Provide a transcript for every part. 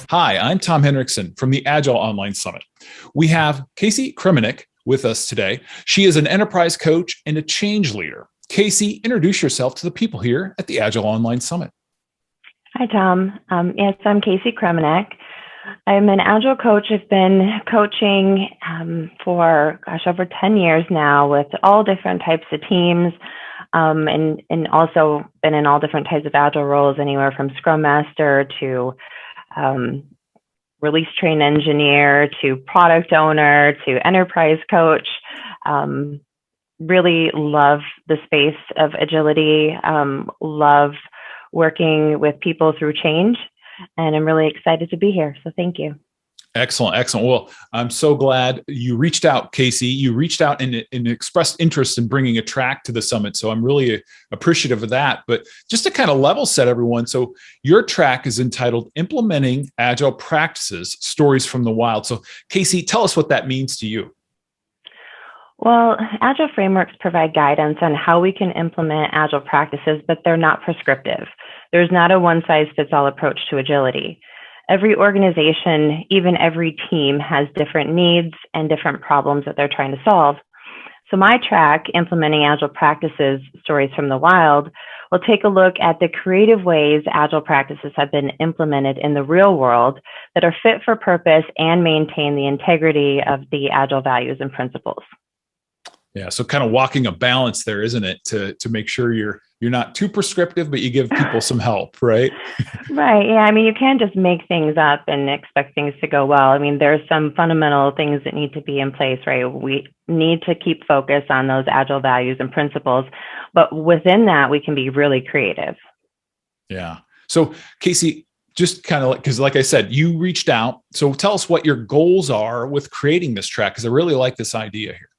Hi, I'm Tom Henriksen from the Agile Online Summit. We have Kasie Kremenak with us today. She is an enterprise coach and a change leader. Kasie, introduce yourself to the people here at the Agile Online Summit. Hi, Tom. Yes, I'm Kasie Kremenak. I'm an Agile coach. I've been coaching for, over 10 years now with all different types of teams, and also been in all different types of Agile roles, anywhere from Scrum Master to release train engineer to product owner to enterprise coach. Really love the space of agility, love working with people through change, and I'm really excited to be here. So thank you. Excellent. Well, I'm so glad you reached out, Kasie. You reached out and expressed interest in bringing a track to the summit. So I'm really appreciative of that. But just to kind of level set everyone, so your track is entitled Implementing Agile Practices, Stories from the Wild. So Kasie, tell us what that means to you. Well, Agile frameworks provide guidance on how we can implement Agile practices, but they're not prescriptive. There's not a one-size-fits-all approach to agility. Every organization, even every team, has different needs and different problems that they're trying to solve. So my track, Implementing Agile Practices, Stories from the Wild, will take a look at the creative ways Agile practices have been implemented in the real world that are fit for purpose and maintain the integrity of the Agile values and principles. Yeah, so kind of walking a balance there, isn't it, to make sure you're not too prescriptive, but you give people some help, right? Right. Yeah. I mean, you can't just make things up and expect things to go well. I mean, there's some fundamental things that need to be in place, right? We need to keep focus on those Agile values and principles, but within that, we can be really creative. Yeah. So Kasie, just kind of because like I said, you reached out. So tell us what your goals are with creating this track, because I really like this idea here.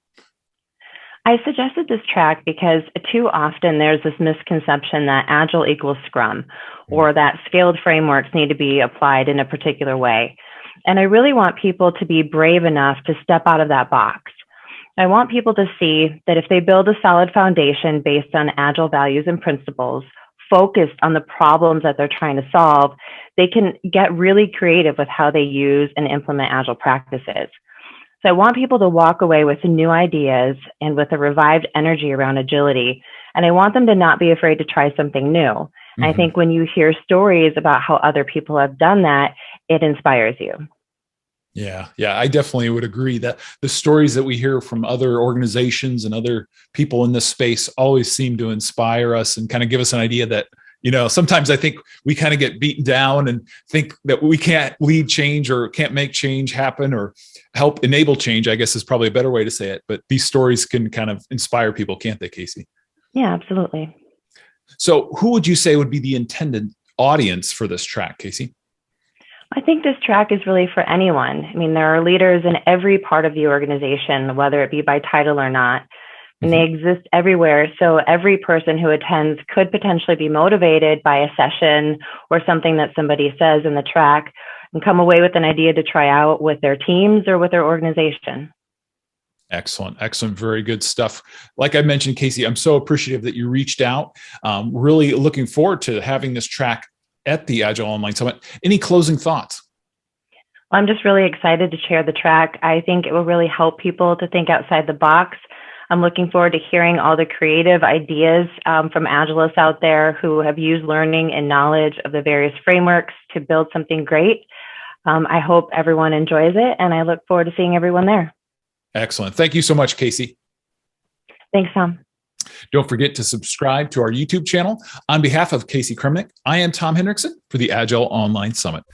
I suggested this track because too often there's this misconception that Agile equals Scrum, or that scaled frameworks need to be applied in a particular way. And I really want people to be brave enough to step out of that box. I want people to see that if they build a solid foundation based on Agile values and principles, focused on the problems that they're trying to solve, they can get really creative with how they use and implement Agile practices. So I want people to walk away with new ideas and with a revived energy around agility. And I want them to not be afraid to try something new. Mm-hmm. I think when you hear stories about how other people have done that, it inspires you. Yeah, I definitely would agree that the stories that we hear from other organizations and other people in this space always seem to inspire us and kind of give us an idea that, sometimes I think we kind of get beaten down and think that we can't lead change or can't make change happen or help enable change, I guess is probably a better way to say it. But these stories can kind of inspire people, can't they, Kasie? Yeah, absolutely. So who would you say would be the intended audience for this track, Kasie? I think this track is really for anyone. I mean, there are leaders in every part of the organization, whether it be by title or not. And they exist everywhere. So every person who attends could potentially be motivated by a session or something that somebody says in the track and come away with an idea to try out with their teams or with their organization. Excellent. Very good stuff. Like I mentioned, Kasie, I'm so appreciative that you reached out. Really looking forward to having this track at the Agile Online Summit. Any closing thoughts? I'm just really excited to share the track. I think it will really help people to think outside the box. I'm looking forward to hearing all the creative ideas from Agilists out there who have used learning and knowledge of the various frameworks to build something great. I hope everyone enjoys it, and I look forward to seeing everyone there. Excellent. Thank you so much, Kasie. Thanks, Tom. Don't forget to subscribe to our YouTube channel. On behalf of Kasie Kremenak, I am Tom Henriksen for the Agile Online Summit.